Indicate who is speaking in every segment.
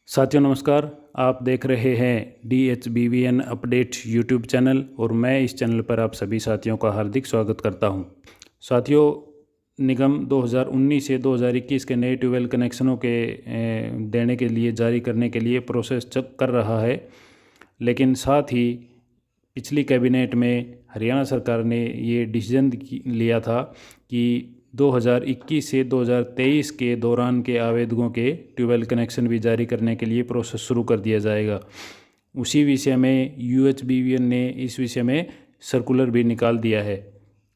Speaker 1: साथियों नमस्कार। आप देख रहे हैं DHBVN अपडेट यूट्यूब चैनल और मैं इस चैनल पर आप सभी साथियों का हार्दिक स्वागत करता हूं। साथियों, निगम 2019 से 2021 के नए ट्यूबवेल कनेक्शनों के देने के लिए जारी करने के लिए प्रोसेस कर रहा है, लेकिन साथ ही पिछली कैबिनेट में हरियाणा सरकार ने ये डिसीजन लिया था कि 2021 से 2023 के दौरान के आवेदकों के ट्यूबवेल कनेक्शन भी जारी करने के लिए प्रोसेस शुरू कर दिया जाएगा। उसी विषय में UHBVN ने इस विषय में सर्कुलर भी निकाल दिया है।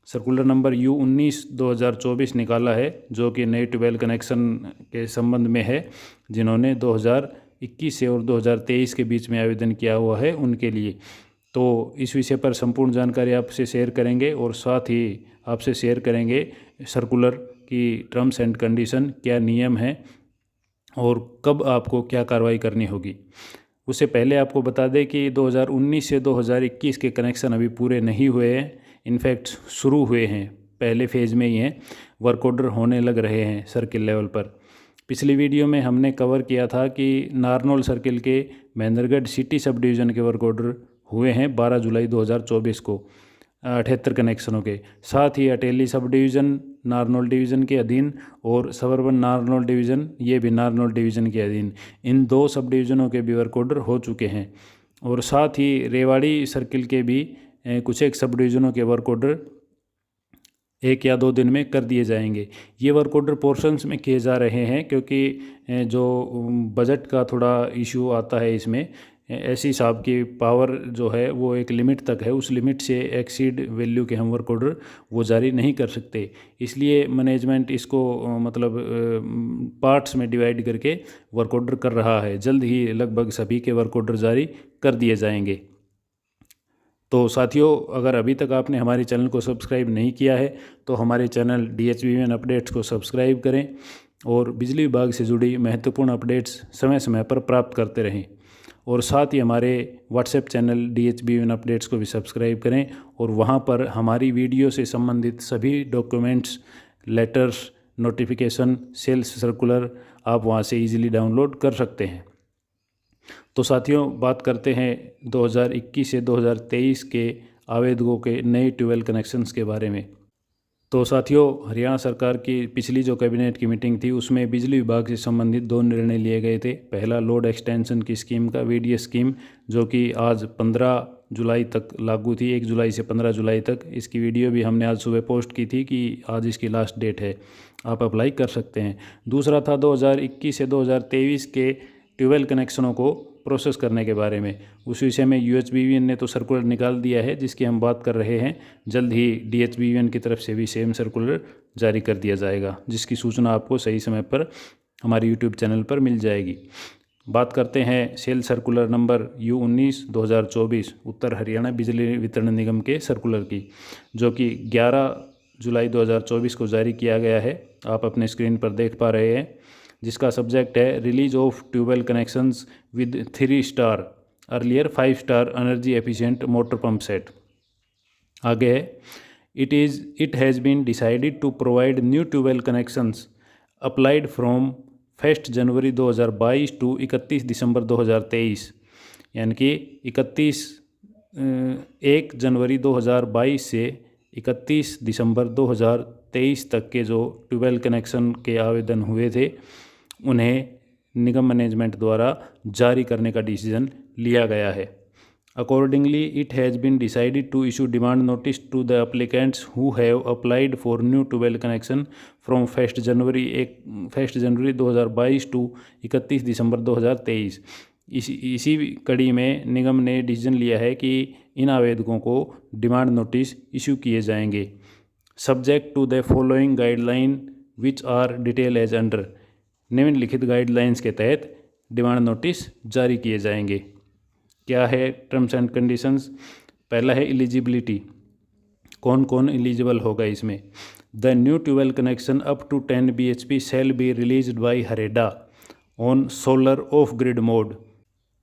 Speaker 1: सर्कुलर नंबर U19/2024 निकाला है, जो कि नए ट्यूबवेल कनेक्शन के संबंध में है, जिन्होंने 2021 से और 2023 के बीच में आवेदन किया हुआ है उनके लिए। तो इस विषय पर संपूर्ण जानकारी आपसे शेयर करेंगे और साथ ही आपसे शेयर करेंगे सर्कुलर की टर्म्स एंड कंडीशन, क्या नियम हैं और कब आपको क्या कार्रवाई करनी होगी। उससे पहले आपको बता दें कि 2019 से 2021 के कनेक्शन अभी पूरे नहीं हुए हैं, इनफैक्ट शुरू हुए हैं, पहले फेज़ में ही हैं, वर्क ऑर्डर होने लग रहे हैं सर्किल लेवल पर। पिछली वीडियो में हमने कवर किया था कि नारनौल सर्किल के महेंद्रगढ़ सिटी सब डिवीज़न के वर्क ऑर्डर हुए हैं 12 जुलाई 2024 को 78 कनेक्शनों के। साथ ही Ateli sub division Narnaul division के अधीन और सबर्बन नारनौल डिवीज़न, ये भी नारनौल डिवीज़न के अधीन, इन दो सब डिवीज़नों के भी वर्क ऑर्डर हो चुके हैं। और साथ ही रेवाड़ी सर्किल के भी कुछ एक सब डिवीज़नों के वर्क ऑर्डर 1 या 2 दिन में कर दिए जाएंगे। ये वर्क ऑर्डर पोर्शंस में किए जा रहे हैं क्योंकि जो बजट का थोड़ा इशू आता है इसमें, ऐसी साहब की पावर जो है वो एक लिमिट तक है, उस लिमिट से एक्सीड वैल्यू के हम वर्क ऑर्डर वो जारी नहीं कर सकते। इसलिए मैनेजमेंट इसको मतलब पार्ट्स में डिवाइड करके वर्क ऑर्डर कर रहा है। जल्द ही लगभग सभी के वर्क ऑर्डर जारी कर दिए जाएंगे। तो साथियों, अगर अभी तक आपने हमारे चैनल को सब्सक्राइब नहीं किया है तो हमारे चैनल DHBVN अपडेट्स को सब्सक्राइब करें और बिजली विभाग से जुड़ी महत्वपूर्ण अपडेट्स समय समय पर प्राप्त करते रहें। और साथ ही हमारे व्हाट्सएप चैनल DHBVN अपडेट्स को भी सब्सक्राइब करें और वहां पर हमारी वीडियो से संबंधित सभी documents, letters, notification, sales circular आप वहां से इजीली डाउनलोड कर सकते हैं। तो साथियों, बात करते हैं 2021 से 2023 के आवेदकों के नए ट्यूबवेल कनेक्शंस के बारे में। तो साथियों, हरियाणा सरकार की पिछली जो कैबिनेट की मीटिंग थी उसमें बिजली विभाग से संबंधित 2 निर्णय लिए गए थे। पहला, लोड एक्सटेंशन की स्कीम का VDS स्कीम, जो कि आज 15 जुलाई तक लागू थी, 1 जुलाई से 15 जुलाई तक। इसकी वीडियो भी हमने आज सुबह पोस्ट की थी कि आज इसकी लास्ट डेट है, आप अप्लाई कर सकते हैं। दूसरा था 2021 से 2023 के ट्यूबवेल कनेक्शनों को प्रोसेस करने के बारे में। उस विषय में UHBVN ने तो सर्कुलर निकाल दिया है जिसकी हम बात कर रहे हैं। जल्द ही DHBVN की तरफ से भी सेम सर्कुलर जारी कर दिया जाएगा, जिसकी सूचना आपको सही समय पर हमारे यूट्यूब चैनल पर मिल जाएगी। बात करते हैं सेल सर्कुलर नंबर U19/2024 उत्तर हरियाणा बिजली वितरण निगम के सर्कुलर की, जो कि 11 जुलाई 2024 को जारी किया गया है। आप अपने स्क्रीन पर देख पा रहे हैं, जिसका सब्जेक्ट है release of tubewell connections with 3 star earlier 5 star energy efficient motor pump set. आगे है, it has been decided to provide new tubewell connections applied from 1 January 2022 to 31 December 2023, यानी कि 1 जनवरी 2022 से 31 दिसंबर 2023 तक के जो ट्यूबवेल कनेक्शन के आवेदन हुए थे उन्हें निगम मैनेजमेंट द्वारा जारी करने का डिसीजन लिया गया है। Accordingly it has been decided to issue demand notice to the applicants who have applied for new tubewell connection from 1 January 2022 to 31 December 2023। इसी कड़ी में निगम ने डिसीजन लिया है कि इन आवेदकों को डिमांड नोटिस इशू किए जाएंगे, subject to the following guideline which are detail as under. निम्नलिखित गाइडलाइंस के तहत डिमांड नोटिस जारी किए जाएंगे। क्या है टर्म्स एंड कंडीशंस? पहला है एलिजिबिलिटी, कौन कौन एलिजिबल होगा इसमें। The new tubewell connection up to 10 BHP shall be released by HAREDA on solar off grid mode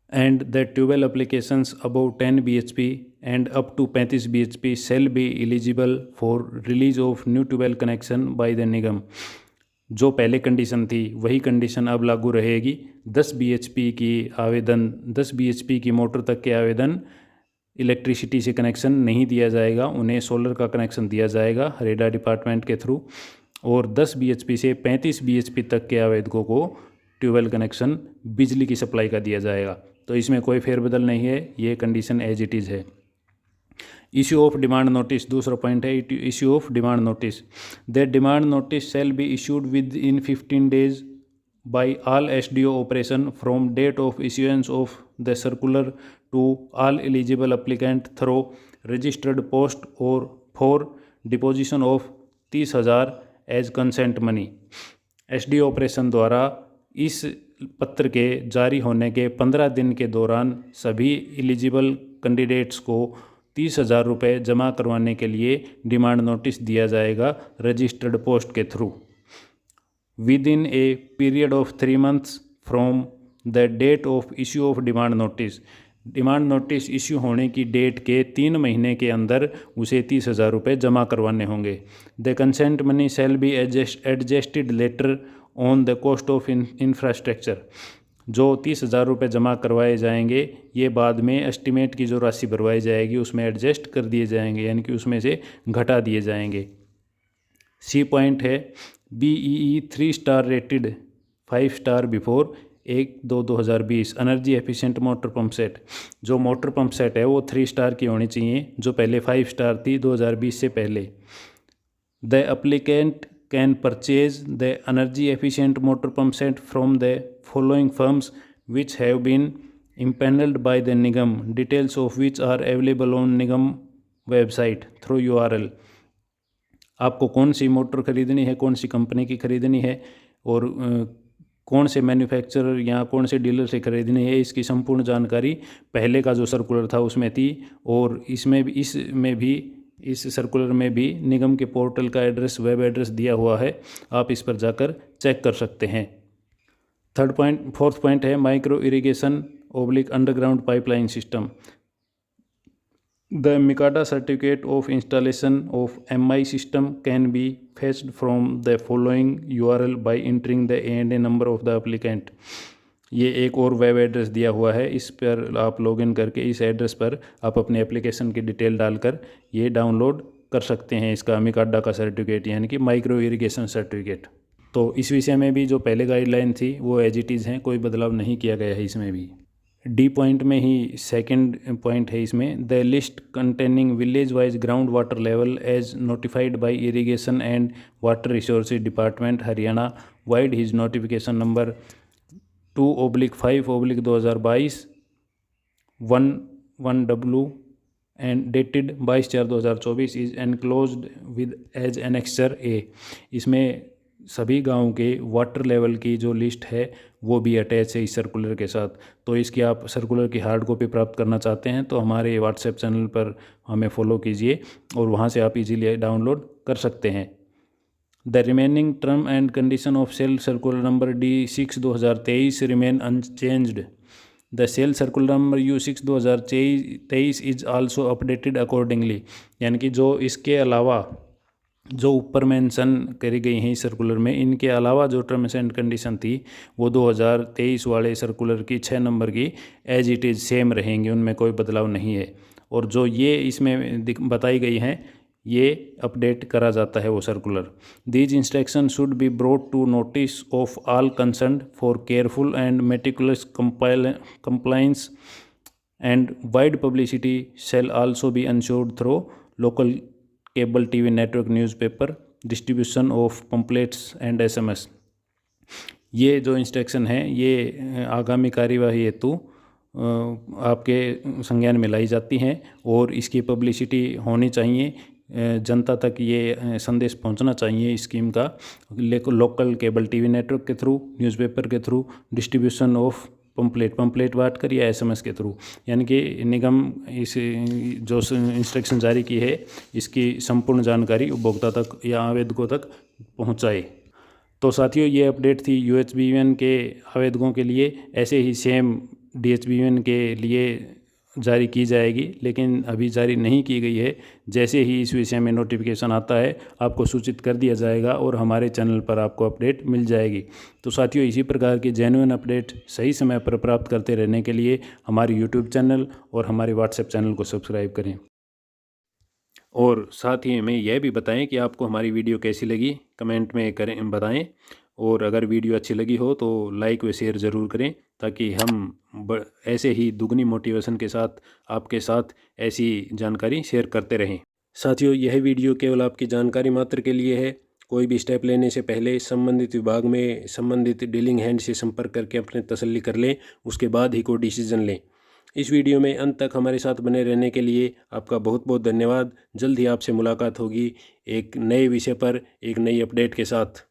Speaker 1: and the tubewell applications above 10 BHP and up to 35 BHP shall be eligible for release of new tubewell connection by the Nigam. जो पहले condition थी वही condition अब लागू रहेगी। 10 bhp की आवेदन 10 bhp की मोटर तक के आवेदन इलेक्ट्रिसिटी से कनेक्शन नहीं दिया जाएगा, उन्हें सोलर का कनेक्शन दिया जाएगा रेडा डिपार्टमेंट के थ्रू। और 10 bhp से 35 bhp तक के आवेदकों को ट्यूबवेल कनेक्शन बिजली की सप्लाई का दिया जाएगा। तो इसमें कोई फेरबदल नहीं है, ये कंडीशन एज इट इज़ है। इश्यू ऑफ डिमांड नोटिस, दूसरा पॉइंट है issue of demand notice. The demand notice shall be issued with in 15 days by all SDO operation from date of issuance of the circular to all eligible applicant through registered post or for deposition of 30,000 as consent money। SDO operation द्वारा इस पत्र के जारी होने के 15 दिन के दौरान सभी एलिजिबल कैंडिडेट्स को 30,000 रुपये जमा करवाने के लिए डिमांड नोटिस दिया जाएगा रजिस्टर्ड पोस्ट के through within a period of 3 months from the date of issue of demand notice। Demand notice issue होने की डेट के 3 महीने के अंदर उसे 30,000 रुपये जमा करवाने होंगे। The consent money shall be adjusted later on the cost of infrastructure. जो 30,000 रुपये जमा करवाए जाएंगे ये बाद में एस्टिमेट की जो राशि भरवाई जाएगी उसमें एडजस्ट कर दिए जाएंगे, यानी कि उसमें से घटा दिए जाएंगे। सी पॉइंट है BEE 3 star rated 5 star before 1/2/2020 energy efficient motor pump set. जो मोटर पंप सेट है वो 3 स्टार की होनी चाहिए, जो पहले 5 स्टार थी 2020 से पहले। The applicant can purchase the energy efficient motor pump set from the following firms which have been empanelled by the Nigam, details of which are available on Nigam website through URL। आपको कौन सी मोटर खरीदनी है, कौन सी company की खरीदनी है और कौन से मैन्युफैक्चरर या कौन से डीलर से खरीदनी है, इसकी संपूर्ण जानकारी पहले का जो सर्कुलर था उसमें थी। और इसमें भी इस सर्कुलर में भी निगम के पोर्टल का एड्रेस, वेब एड्रेस दिया हुआ है, आप इस पर जाकर चेक कर सकते हैं। फोर्थ पॉइंट है micro irrigation / underground pipeline system. The MICADA certificate of installation of MI system can be fetched from the following URL by entering the ANA number of the applicant। ये एक और web address दिया हुआ है, इस पर आप लॉगिन करके इस एड्रेस पर आप अपने एप्लीकेशन की डिटेल डालकर ये डाउनलोड कर सकते हैं इसका MICADA का सर्टिफिकेट, यानी कि माइक्रो इरिगेशन सर्टिफिकेट। तो इस विषय में भी जो पहले गाइडलाइन थी वो एज इट इज़ हैं, कोई बदलाव नहीं किया गया है इसमें भी। डी पॉइंट में ही सेकंड पॉइंट है इसमें, the list containing village wise ground water level as notified by irrigation and water resources department Haryana vide his notification number 2/5/2022 11W and dated 22/4/2024 is enclosed with as annexure A. इसमें सभी गाँव के water level की जो list है वो भी attach है इस सर्कुलर के साथ। तो इसकी आप सर्कुलर की हार्ड कॉपी प्राप्त करना चाहते हैं तो हमारे व्हाट्सएप चैनल पर हमें फॉलो कीजिए और वहाँ से आप इजीली डाउनलोड कर सकते हैं। The remaining term and condition of shell circular number D6/2023 remain unchanged. The shell circular number U6/2023 is also updated accordingly. यानी कि जो इसके अलावा जो ऊपर मेंशन करी गई हैं इस सर्कुलर में, इनके अलावा जो टर्म्स एंड कंडीशन थी वो 2023 वाले सर्कुलर की 6 नंबर की एज इट इज़ सेम रहेंगी, उनमें कोई बदलाव नहीं है। और जो ये इसमें बताई गई हैं ये अपडेट करा जाता है वो circular. These instruction should be brought to notice of all concerned for careful and meticulous compliance and wide publicity shall also be ensured through local cable TV network newspaper distribution of pamphlets and SMS। ये जो instruction है ये आगामी कार्यवाही हेतु आपके संज्ञान में लाई जाती हैं और इसकी पब्लिसिटी होनी चाहिए, जनता तक ये संदेश पहुंचना चाहिए इस स्कीम का लोकल केबल टीवी नेटवर्क के थ्रू, न्यूज़पेपर के थ्रू, डिस्ट्रीब्यूशन ऑफ पंपलेट बांट कर या SMS के थ्रू। यानी कि निगम इस जो इंस्ट्रक्शन जारी की है इसकी संपूर्ण जानकारी उपभोक्ता तक या आवेदकों तक पहुंचाए। तो साथियों ये अपडेट थी UHBVN के आवेदकों के लिए। ऐसे ही सेम DHBVN के लिए जारी की जाएगी, लेकिन अभी जारी नहीं की गई है। जैसे ही इस विषय में नोटिफिकेशन आता है आपको सूचित कर दिया जाएगा और हमारे चैनल पर आपको अपडेट मिल जाएगी। तो साथियों, इसी प्रकार की जेन्युइन अपडेट सही समय पर प्राप्त करते रहने के लिए हमारे यूट्यूब चैनल और हमारे व्हाट्सएप चैनल को सब्सक्राइब करें। और साथ ही हमें यह भी बताएं कि आपको हमारी वीडियो कैसी लगी, कमेंट में करें बताएं। और अगर वीडियो अच्छी लगी हो तो लाइक व शेयर ज़रूर करें, ताकि हम ऐसे ही दुगनी मोटिवेशन के साथ आपके साथ ऐसी जानकारी शेयर करते रहें। साथियों, यह वीडियो केवल आपकी जानकारी मात्र के लिए है। कोई भी स्टेप लेने से पहले संबंधित विभाग में संबंधित डीलिंग हैंड से संपर्क करके अपने तसल्ली कर लें, उसके बाद ही कोई डिसीजन लें। इस वीडियो में अंत तक हमारे साथ बने रहने के लिए आपका बहुत बहुत धन्यवाद। जल्द ही आपसे मुलाकात होगी एक नए विषय पर, एक नई अपडेट के साथ।